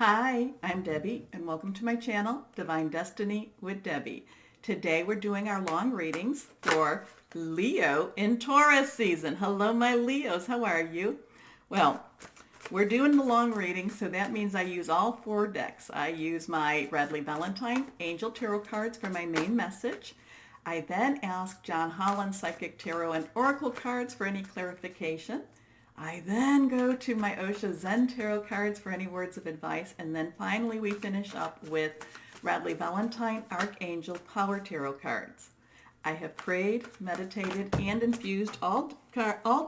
Hi, I'm Debbie, and welcome to my channel, Divine Destiny with Debbie. Today we're doing our long readings for Leo in Taurus season. Hello, my Leos. How are you? Well, we're doing the long readings, so that means I use all four decks. I use my Radley Valentine Angel Tarot cards for my main message. I then ask John Holland Psychic Tarot and Oracle cards for any clarification. I then go to my Osho Zen Tarot cards for any words of advice, and then finally we finish up with Radley Valentine Archangel Power Tarot cards. I have prayed, meditated, and infused all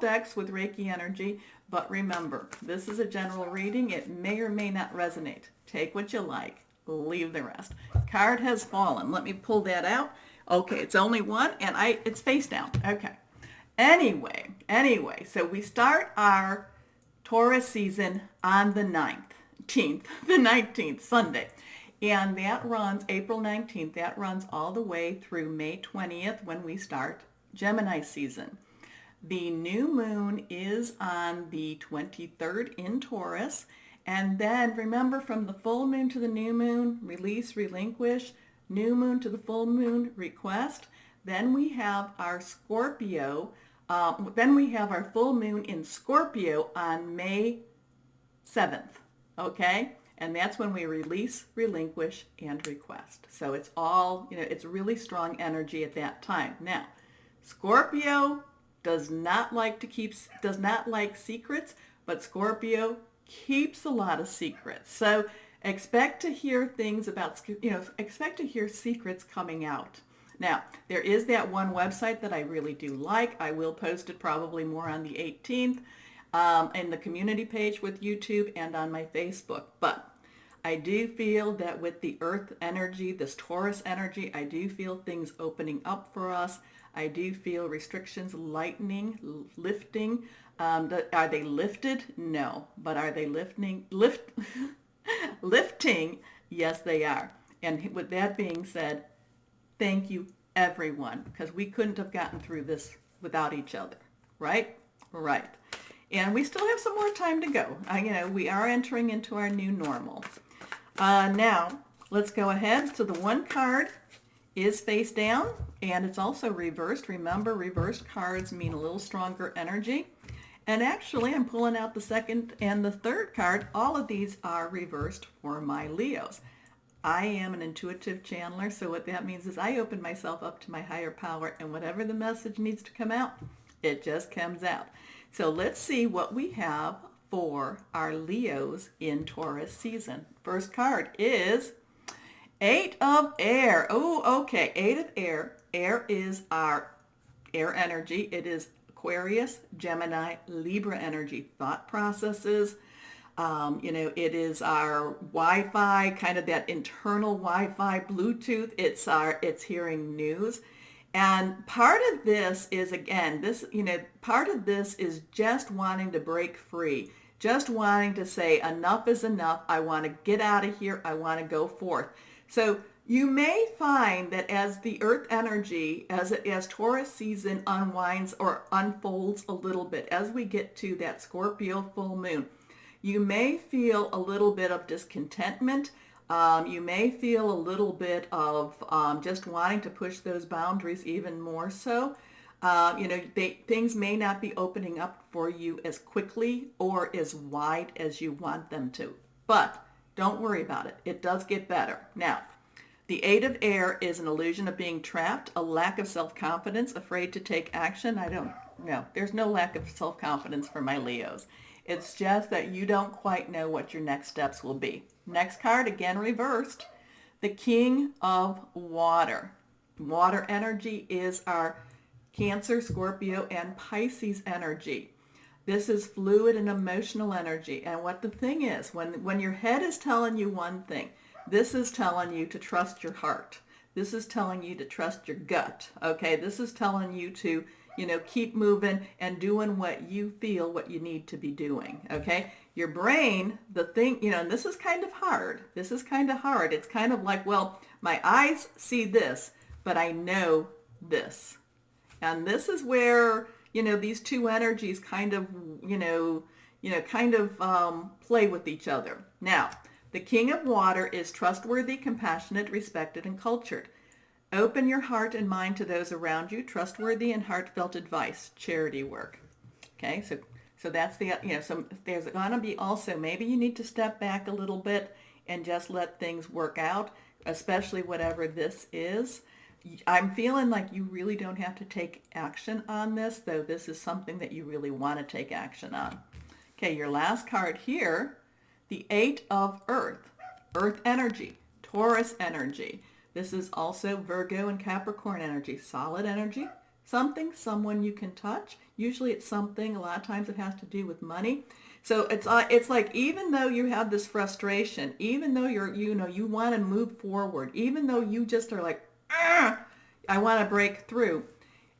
decks with Reiki energy, but remember, this is a general reading. It may or may not resonate. Take what you like, leave the rest. Card has fallen. Let me pull that out. Okay, it's only one, and it's face down. Okay. Anyway, so we start our Taurus season on the 19th, Sunday. And that runs April 19th. That runs all the way through May 20th when we start Gemini season. The new moon is on the 23rd in Taurus. And then remember, from the full moon to the new moon, release, relinquish, new moon to the full moon, request. Then we have our Scorpio. Then we have our full moon in Scorpio on May 7th. Okay? And that's when we release, relinquish, and request. So it's all, it's really strong energy at that time. Now, Scorpio does not like secrets, but Scorpio keeps a lot of secrets. So expect to hear things about, expect to hear secrets coming out. Now, there is that one website that I really do like. I will post it probably more on the 18th in the community page with YouTube and on my Facebook. But I do feel that with the Earth energy, this Taurus energy, I do feel things opening up for us. I do feel restrictions lifting. Are they lifted? No. But are they lifting? Lifting? Yes, they are. And with that being said, thank you, everyone, because we couldn't have gotten through this without each other, right? Right. And we still have some more time to go. We are entering into our new normal. Now, let's go ahead. So the one card is face down, and it's also reversed. Remember, reversed cards mean a little stronger energy. And actually, I'm pulling out the second and the third card. All of these are reversed for my Leos. I am an intuitive channeler, so what that means is I open myself up to my higher power, and whatever the message needs to come out, it just comes out. So let's see what we have for our Leos in Taurus season. First card is Eight of Air. Oh, okay. Eight of Air. Air is our air energy. It is Aquarius, Gemini, Libra energy, thought processes. It is our Wi-Fi, kind of that internal Wi-Fi, Bluetooth. It's hearing news. And part of this is, again, part of this is just wanting to break free, just wanting to say enough is enough. I want to get out of here. I want to go forth. So you may find that as the Earth energy, as Taurus season unwinds or unfolds a little bit, as we get to that Scorpio full moon, you may feel a little bit of discontentment. You may feel a little bit of just wanting to push those boundaries even more so. Things may not be opening up for you as quickly or as wide as you want them to. But don't worry about it. It does get better. Now, the Eight of Air is an illusion of being trapped, a lack of self-confidence, afraid to take action. There's no lack of self-confidence for my Leos. It's just that you don't quite know what your next steps will be. Next card, again reversed, the King of Water. Water energy is our Cancer, Scorpio, and Pisces energy. This is fluid and emotional energy. And what the thing is, when your head is telling you one thing, this is telling you to trust your heart. This is telling you to trust your gut. Okay, this is telling you to keep moving and doing what you feel, what you need to be doing, okay? Your brain, the thing, and this is kind of hard. It's kind of like, well, my eyes see this, but I know this. And this is where, these two energies kind of, play with each other. Now, The King of Water is trustworthy, compassionate, respected, and cultured. Open your heart and mind to those around you. Trustworthy and heartfelt advice. Charity work. Okay, so that's the, so there's going to be also, maybe you need to step back a little bit and just let things work out, especially whatever this is. I'm feeling like you really don't have to take action on this, though this is something that you really want to take action on. Okay, your last card here, the Eight of Earth. Earth energy, Taurus energy. This is also Virgo and Capricorn energy, solid energy. Something, someone you can touch. Usually it's something, a lot of times it has to do with money. So it's like, even though you have this frustration, even though you want to move forward, even though you just are like, I want to break through,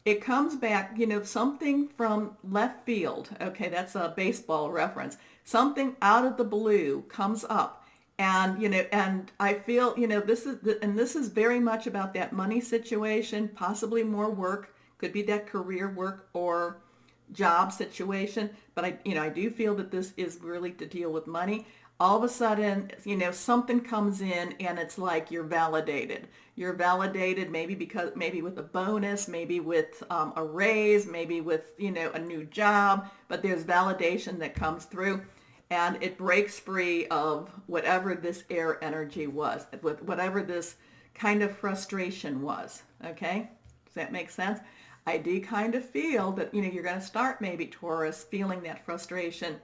it comes back, something from left field. Okay, that's a baseball reference. Something out of the blue comes up. And, and I feel, this is very much about that money situation, possibly more work, could be that career work or job situation. But I do feel that this is really to deal with money. All of a sudden, something comes in and it's like you're validated. You're validated maybe with a bonus, maybe with a raise, maybe with, a new job, but there's validation that comes through. And it breaks free of whatever this air energy was, with whatever this kind of frustration was. Okay? Does that make sense? I do kind of feel that, you're going to start maybe, Taurus, feeling that frustration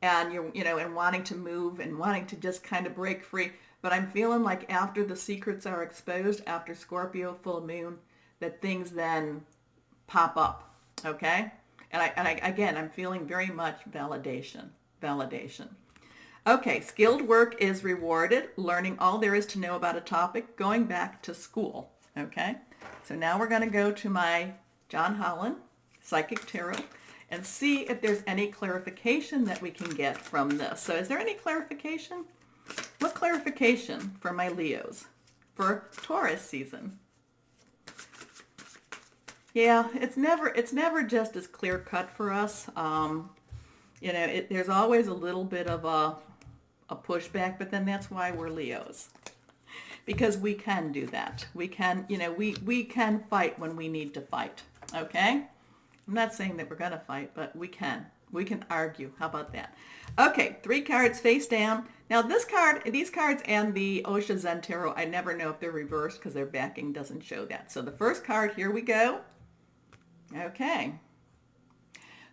and and wanting to move and wanting to just kind of break free. But I'm feeling like after the secrets are exposed, after Scorpio full moon, that things then pop up. Okay? And again, I'm feeling very much validation. Okay, skilled work is rewarded, learning all there is to know about a topic, going back to school. Okay, so now we're going to go to my John Holland Psychic Tarot and see if there's any clarification that we can get from this. So is there any clarification? What clarification for my Leos for Taurus season? Yeah, it's never just as clear cut for us. There's always a little bit of a pushback, but then that's why we're Leos. Because we can do that. We can, we can fight when we need to fight. Okay? I'm not saying that we're going to fight, but we can. We can argue. How about that? Okay, 3 cards face down. Now these cards and the Osha Zen Tarot, I never know if they're reversed because their backing doesn't show that. So the first card, here we go. Okay.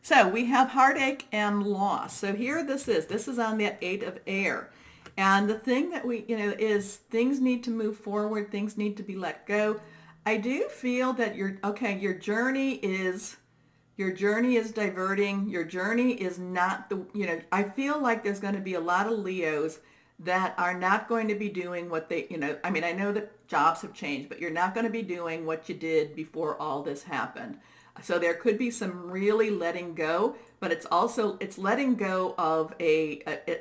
So we have heartache and loss. So here this is on that 8 of air. And the thing that we, is things need to move forward. Things need to be let go. I do feel that your journey is diverting. Your journey is not I feel like there's going to be a lot of Leos that are not going to be doing what they, I know that jobs have changed, but you're not going to be doing what you did before all this happened. So there could be some really letting go, but it's letting go of it's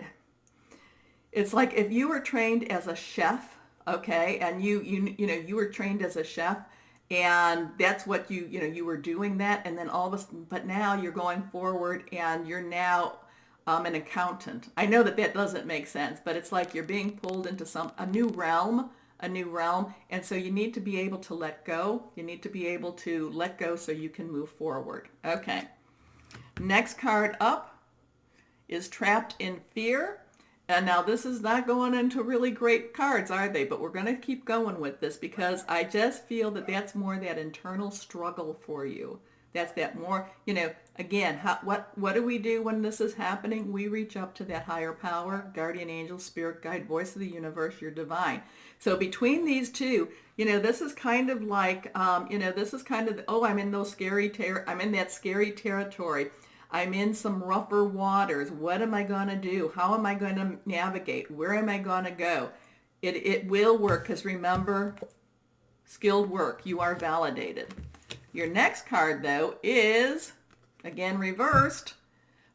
like if you were trained as a chef, okay, and you were trained as a chef, and that's what you were doing that, and then all of a sudden, but now you're going forward and you're now an accountant. I know that doesn't make sense, but it's like you're being pulled into a new realm. And so you need to be able to let go. You need to be able to let go so you can move forward. Okay. Next card up is Trapped in Fear. And now this is not going into really great cards, are they? But we're going to keep going with this because I just feel that that's more that internal struggle for you. That's that more, again, what do we do when this is happening? We reach up to that higher power, guardian angel, spirit guide, voice of the universe, your divine. So between these two, this is kind of like, I'm in that scary territory. I'm in some rougher waters. What am I going to do? How am I going to navigate? Where am I going to go? It will work because remember, skilled work. You are validated. Your next card, though, is, again, reversed,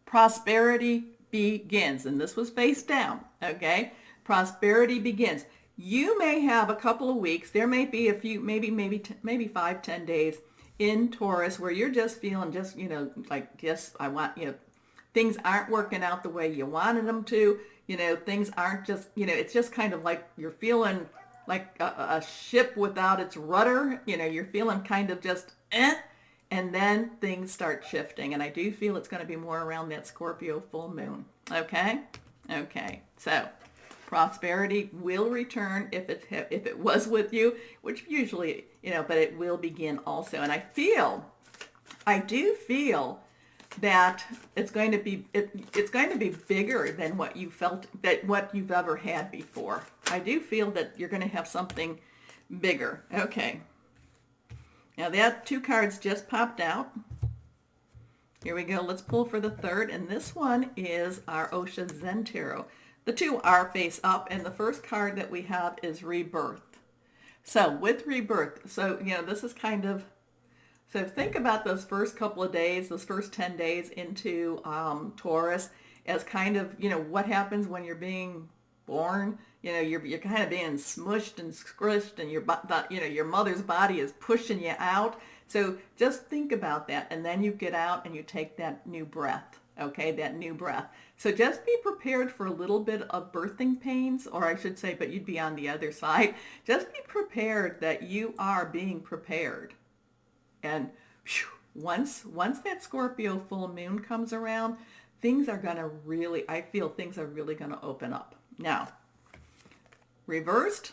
Prosperity Begins. And this was face down, okay? Prosperity begins. You may have a couple of weeks. There may be a few, maybe 5-10 days in Taurus where you're just feeling I want, things aren't working out the way you wanted them to. things aren't just, it's just kind of like you're feeling like a ship without its rudder. You're feeling kind of just and then things start shifting. And I do feel it's going to be more around that Scorpio full moon. Okay? Okay. So prosperity will return if it was with you, which usually, but it will begin also. And I do feel that it's going to be bigger than what you've ever had before. I do feel that you're going to have something bigger. Okay. Now that 2 cards just popped out. Here we go. Let's pull for the third, and this one is our Osha Zen Tarot. The 2 are face up, and the first card that we have is Rebirth. So with Rebirth, this is kind of, so think about those first couple of days, those first 10 days into Taurus as kind of, what happens when you're being born. You're kind of being smushed and squished, and your mother's body is pushing you out. So just think about that, and then you get out and you take that new breath. Okay, that new breath. So just be prepared for a little bit of birthing pains, or I should say, but you'd be on the other side. Just be prepared that you are being prepared. And once that Scorpio full moon comes around, I feel things are really going to open up. Now, reversed,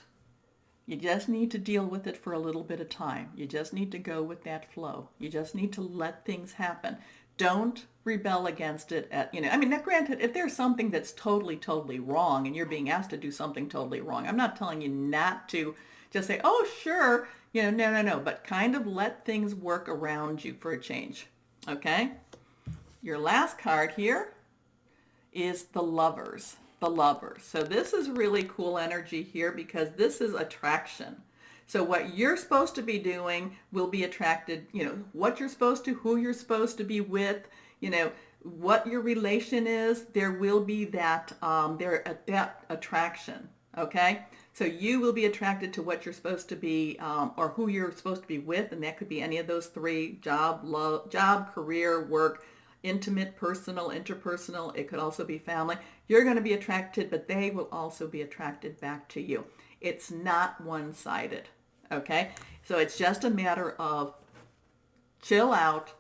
you just need to deal with it for a little bit of time. You just need to go with that flow. You just need to let things happen. Don't rebel against it. Now granted, if there's something that's totally, totally wrong and you're being asked to do something totally wrong, I'm not telling you not to just say, oh, sure, no. But kind of let things work around you for a change. Okay? Your last card here is the Lovers. The Lovers. So this is really cool energy here because this is attraction. So what you're supposed to be doing will be attracted, what you're supposed to, who you're supposed to be with, what your relation is, there will be that attraction, okay? So you will be attracted to what you're supposed to be or who you're supposed to be with, and that could be any of those 3: job, career, work, intimate, personal, interpersonal. It could also be family. You're going to be attracted, but they will also be attracted back to you. It's not one-sided, okay? So it's just a matter of chill out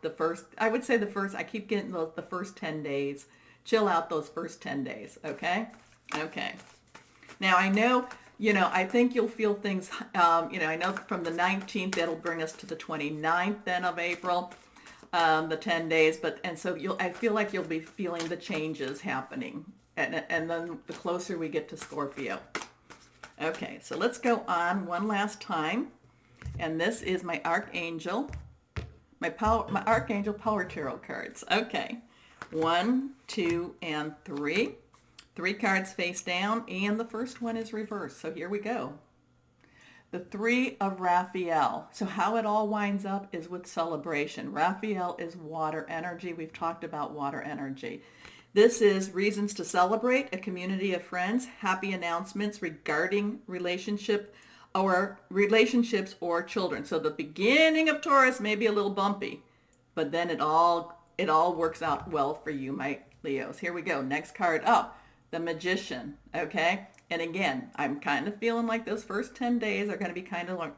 I keep getting the first 10 days. Chill out those first 10 days, okay? Okay. Now I know, I think you'll feel things, I know from the 19th, that'll bring us to the 29th then of April. The 10 days, I feel like you'll be feeling the changes happening, and then the closer we get to Scorpio. Okay, so let's go on one last time, and this is my Archangel, my Archangel Power Tarot cards. Okay, 1, 2, and 3. 3 cards face down, and the first one is reversed. So here we go. The 3 of Raphael. So how it all winds up is with celebration. Raphael is water energy. We've talked about water energy. This is reasons to celebrate, a community of friends, happy announcements regarding relationships or children. So the beginning of Taurus may be a little bumpy, but then it all works out well for you, my Leos. Here we go. Next card up, the Magician. Okay. And again, I'm kind of feeling like those first 10 days are going to be kind of like,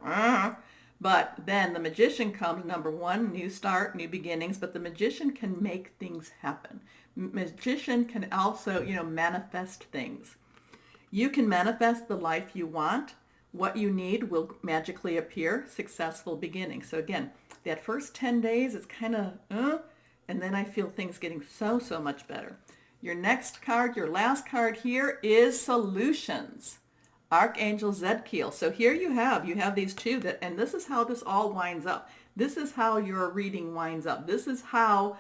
but then the Magician comes, number 1, new start, new beginnings, but the Magician can make things happen. Magician can also, manifest things. You can manifest the life you want. What you need will magically appear, successful beginning. So again, that first 10 days is kind of, and then I feel things getting so much better. Your next card, your last card here is Solutions. Archangel Zedkiel. So here you have these 2 and this is how this all winds up. This is how your reading winds up. This is how,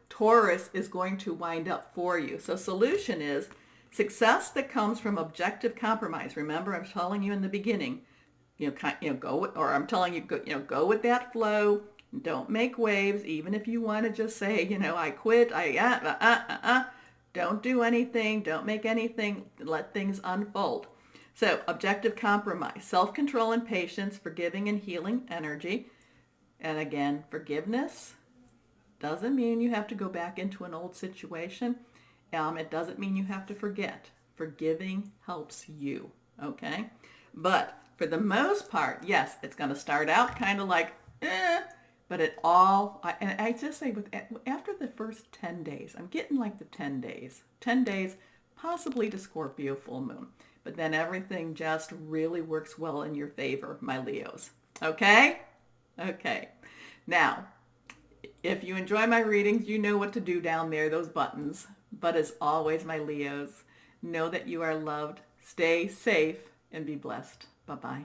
Taurus is going to wind up for you. So solution is success that comes from objective compromise. Remember, I'm telling you in the beginning, I'm telling you, go with that flow. Don't make waves, even if you want to just say, I quit, don't do anything, don't make anything, let things unfold. So objective compromise, self-control and patience, forgiving and healing energy. And again, forgiveness doesn't mean you have to go back into an old situation. It doesn't mean you have to forget. Forgiving helps you, okay? But for the most part, yes, it's going to start out kind of like, but and I just say after the first 10 days, I'm getting like the 10 days, possibly to Scorpio full moon. But then everything just really works well in your favor, my Leos. Okay? Okay. Now, if you enjoy my readings, you know what to do down there, those buttons. But as always, my Leos, know that you are loved, stay safe, and be blessed. Bye-bye.